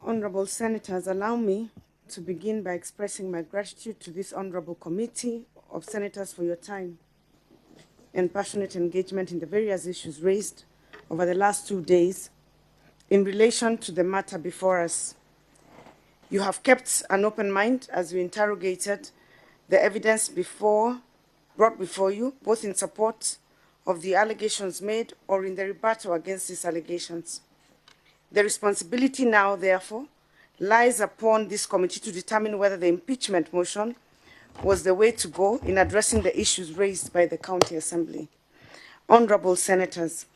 Honorable Senators, allow me to begin by expressing my gratitude to this Honorable Committee of Senators for your time and passionate engagement in the various issues raised over the last 2 days in relation to the matter before us. You have kept an open mind as you interrogated the evidence brought before you, both in support of the allegations made or in the rebuttal against these allegations. The responsibility now, therefore, lies upon this committee to determine whether the impeachment motion was the way to go in addressing the issues raised by the County Assembly. Honorable Senators,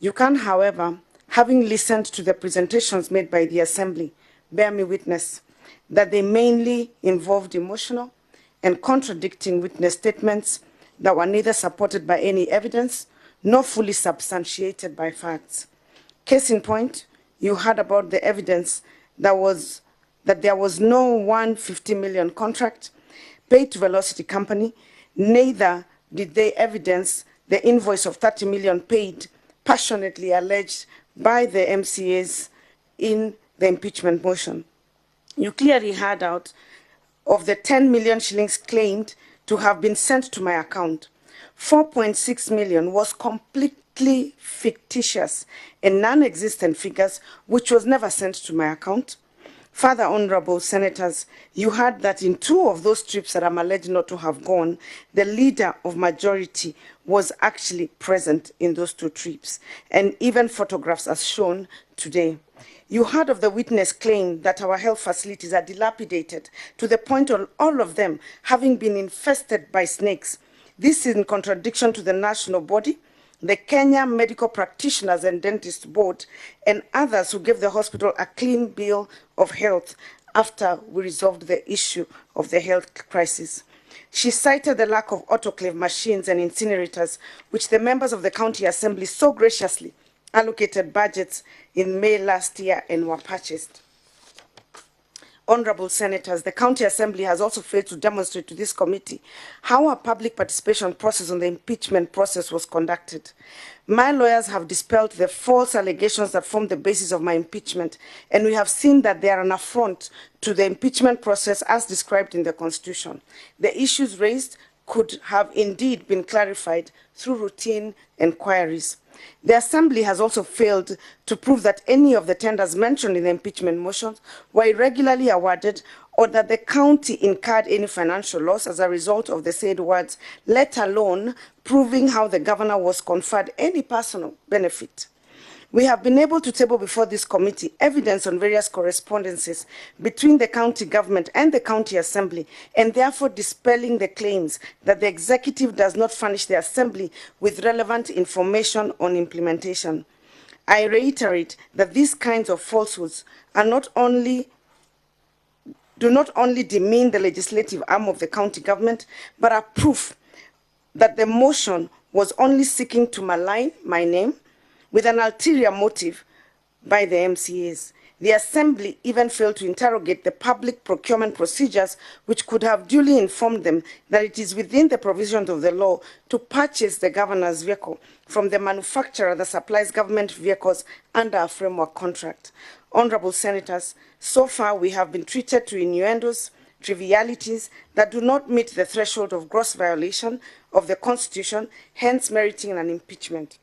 you can, however, having listened to the presentations made by the Assembly, bear me witness that they mainly involved emotional and contradicting witness statements that were neither supported by any evidence nor fully substantiated by facts. Case in point, you heard about the evidence that there was no 150 million contract paid to Velocity Company, neither did they evidence the invoice of 30 million paid, passionately alleged by the MCAs in the impeachment motion. You clearly heard out of the 10 million shillings claimed to have been sent to my account. 4.6 million was completely fictitious and non-existent figures, which was never sent to my account. Further, Honorable Senators, you heard that in 2 of those trips that I'm alleged not to have gone, the leader of majority was actually present in those 2 trips, and even photographs as shown today. You heard of the witness claim that our health facilities are dilapidated to the point of all of them having been infested by snakes. This is in contradiction to the national body, the Kenya Medical Practitioners and Dentists Board, and others who gave the hospital a clean bill of health after we resolved the issue of the health crisis. She cited the lack of autoclave machines and incinerators, which the members of the County Assembly so graciously allocated budgets in May last year and were purchased. Honorable Senators, the County Assembly has also failed to demonstrate to this committee how a public participation process on the impeachment process was conducted. My lawyers have dispelled the false allegations that form the basis of my impeachment, and we have seen that they are an affront to the impeachment process as described in the Constitution. The issues raised could have indeed been clarified through routine inquiries. The Assembly has also failed to prove that any of the tenders mentioned in the impeachment motions were irregularly awarded or that the county incurred any financial loss as a result of the said words, let alone proving how the governor was conferred any personal benefit. We have been able to table before this committee evidence on various correspondences between the county government and the county assembly, and therefore dispelling the claims that the executive does not furnish the assembly with relevant information on implementation. I reiterate that these kinds of falsehoods are do not only demean the legislative arm of the county government, but are proof that the motion was only seeking to malign my name with an ulterior motive by the MCAs. The Assembly even failed to interrogate the public procurement procedures, which could have duly informed them that it is within the provisions of the law to purchase the governor's vehicle from the manufacturer that supplies government vehicles under a framework contract. Honorable Senators, so far we have been treated to innuendos, trivialities that do not meet the threshold of gross violation of the Constitution, hence meriting an impeachment.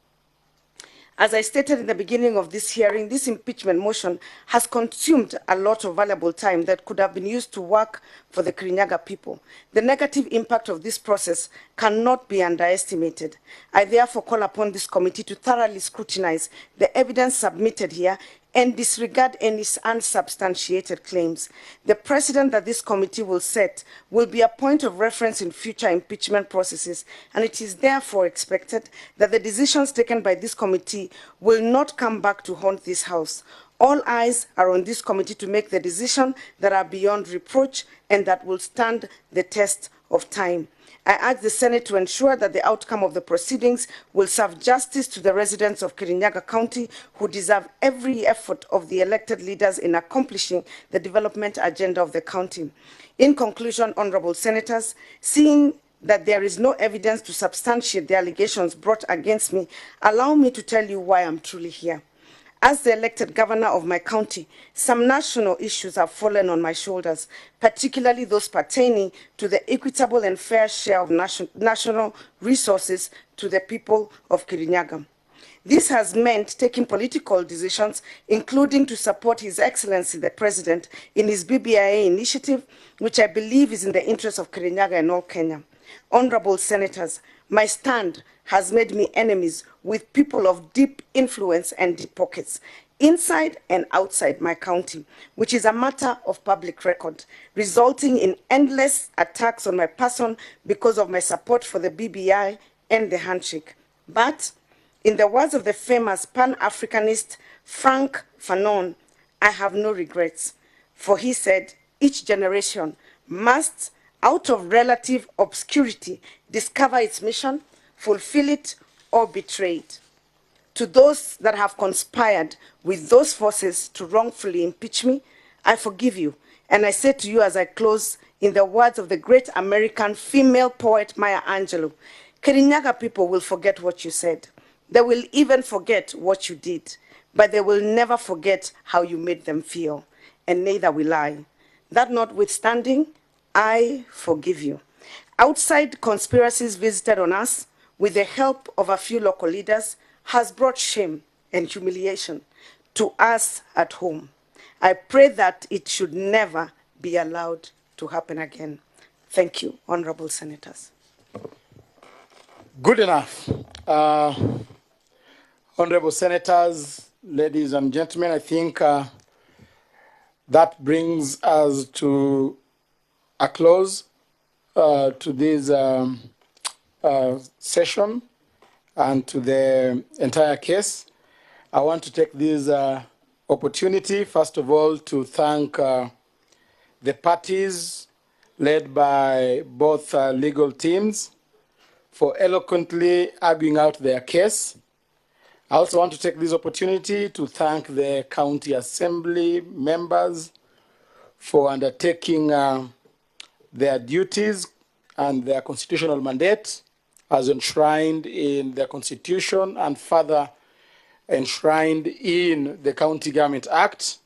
As I stated in the beginning of this hearing, this impeachment motion has consumed a lot of valuable time that could have been used to work for the Kirinyaga people. The negative impact of this process cannot be underestimated. I therefore call upon this committee to thoroughly scrutinize the evidence submitted here and disregard any unsubstantiated claims. The precedent that this committee will set will be a point of reference in future impeachment processes, and it is therefore expected that the decisions taken by this committee will not come back to haunt this House. All eyes are on this committee to make the decisions that are beyond reproach and that will stand the test of time. I urge the Senate to ensure that the outcome of the proceedings will serve justice to the residents of Kirinyaga County, who deserve every effort of the elected leaders in accomplishing the development agenda of the county. In conclusion, Honorable Senators, seeing that there is no evidence to substantiate the allegations brought against me, allow me to tell you why I'm truly here. As the elected governor of my county, some national issues have fallen on my shoulders, particularly those pertaining to the equitable and fair share of national resources to the people of Kirinyaga. This has meant taking political decisions, including to support His Excellency the President in his BBIA initiative, which I believe is in the interest of Kirinyaga and all Kenya. Honorable Senators, my stand has made me enemies with people of deep influence and deep pockets, inside and outside my county, which is a matter of public record, resulting in endless attacks on my person because of my support for the BBI and the handshake. But, in the words of the famous Pan-Africanist Frank Fanon, I have no regrets, for he said, each generation must, out of relative obscurity, discover its mission, fulfill it, or betray it. To those that have conspired with those forces to wrongfully impeach me, I forgive you. And I say to you as I close, in the words of the great American female poet Maya Angelou, Kirinyaga people will forget what you said. They will even forget what you did, but they will never forget how you made them feel, and neither will I. That notwithstanding, I forgive you. Outside conspiracies visited on us, with the help of a few local leaders, has brought shame and humiliation to us at home. I pray that it should never be allowed to happen again. Thank you, honorable senators. Good enough. Honorable senators, ladies and gentlemen, I think that brings us to a close to this session and to the entire case. I want to take this opportunity, first of all, to thank the parties led by both legal teams for eloquently arguing out their case. I also want to take this opportunity to thank the County Assembly members for undertaking their duties and their constitutional mandate as enshrined in the Constitution and further enshrined in the County Government Act.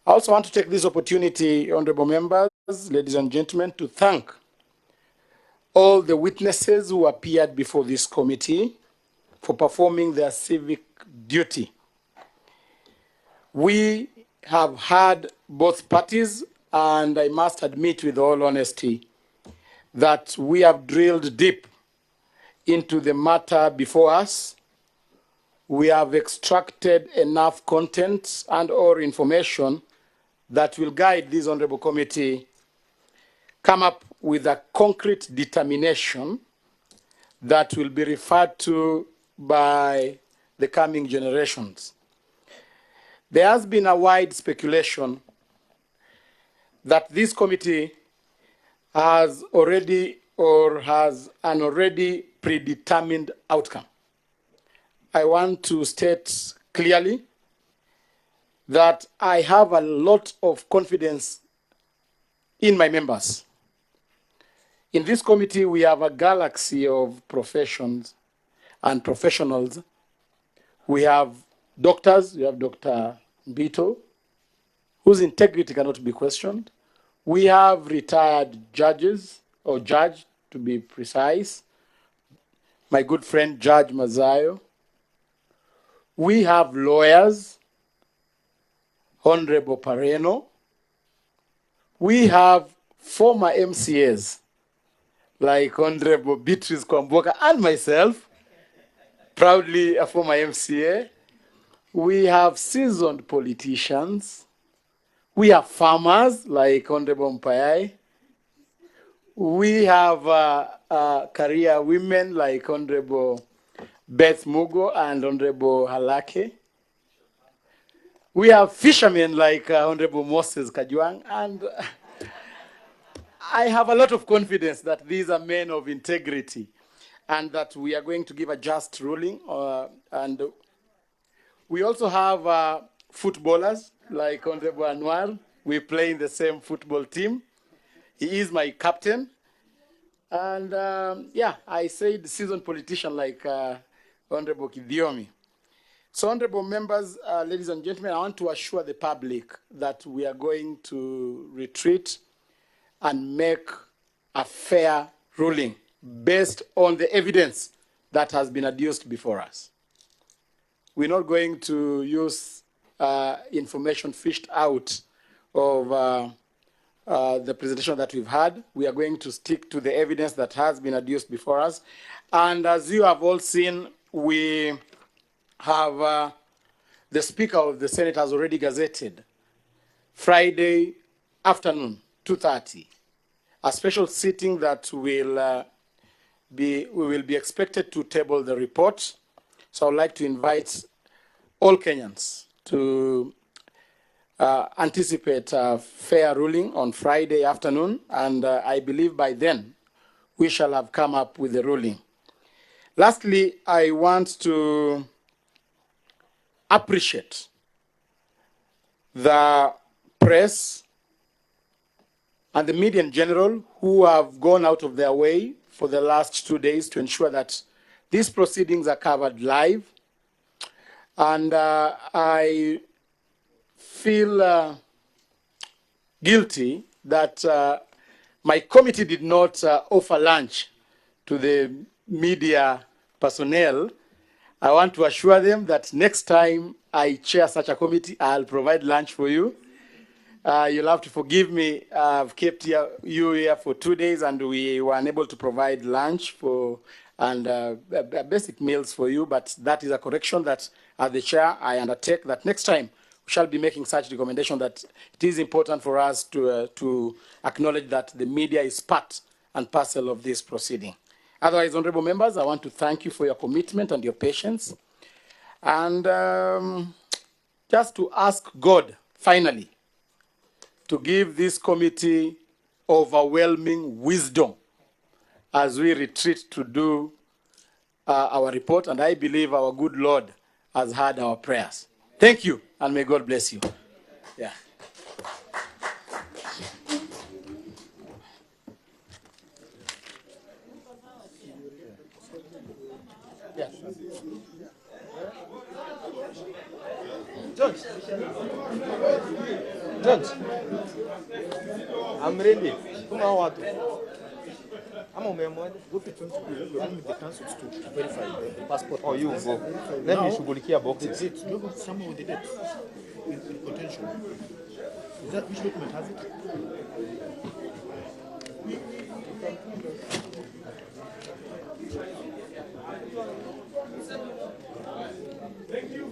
I also want to take this opportunity, honorable members, ladies and gentlemen, to thank all the witnesses who appeared before this committee for performing their civic duty. We have had both parties, and I must admit with all honesty that we have drilled deep into the matter before us. We have extracted enough content and or information that will guide this honorable committee come up with a concrete determination that will be referred to by the coming generations. There has been a wide speculation that this committee has already or has an already predetermined outcome. I want to state clearly that I have a lot of confidence in my members. In this committee, we have a galaxy of professions and professionals. We have doctors, we have Dr. Bito, whose integrity cannot be questioned. We have retired judges, or judge to be precise, my good friend Judge Mazayo. We have lawyers, Honorable Pareno. We have former MCAs, like Honorable Beatrice Kwamboka and myself, proudly a former MCA. We have seasoned politicians. We have farmers, like Honorable Mpayai. We have career women, like Honorable Beth Mugo and Honorable Halake. We have fishermen, like Honorable Moses Kajwang, and I have a lot of confidence that these are men of integrity and that we are going to give a just ruling. And we also have footballers like Honorable Anwar. We play in the same football team. He is my captain. And yeah, I said seasoned politician like Honorable Kidiomi. So, honorable members, ladies and gentlemen, I want to assure the public that we are going to retreat and make a fair ruling based on the evidence that has been adduced before us. We're not going to use information fished out of the presentation that we've had. We are going to stick to the evidence that has been adduced before us. And as you have all seen, we have the Speaker of the Senate has already gazetted Friday afternoon, 2:30, a special sitting that we will be expected to table the report. So I would like to invite all Kenyans to anticipate a fair ruling on Friday afternoon, and I believe by then we shall have come up with a ruling. Lastly, I want to appreciate the press and the media in general who have gone out of their way for the last 2 days to ensure that these proceedings are covered live. And I feel guilty that my committee did not offer lunch to the media personnel. I want to assure them that next time I chair such a committee, I'll provide lunch for you. You'll have to forgive me. I've kept you here for 2 days, and we were unable to provide lunch and basic meals for you. But that is a correction that, as the chair, I undertake that next time we shall be making such recommendation that it is important for us to acknowledge that the media is part and parcel of this proceeding. Otherwise, honorable members, I want to thank you for your commitment and your patience, and just to ask God finally to give this committee overwhelming wisdom as we retreat to do our report. And I believe our good Lord has heard our prayers. Thank you, and may God bless you. Yeah. George, I'm ready. Tuma watu. Ama umeamua? Go to the councils to verify the passport. Oh, you go. Let me shughulikia boxes. The date. Look at someone with the date. In potential. Is that which document has it? Thank you.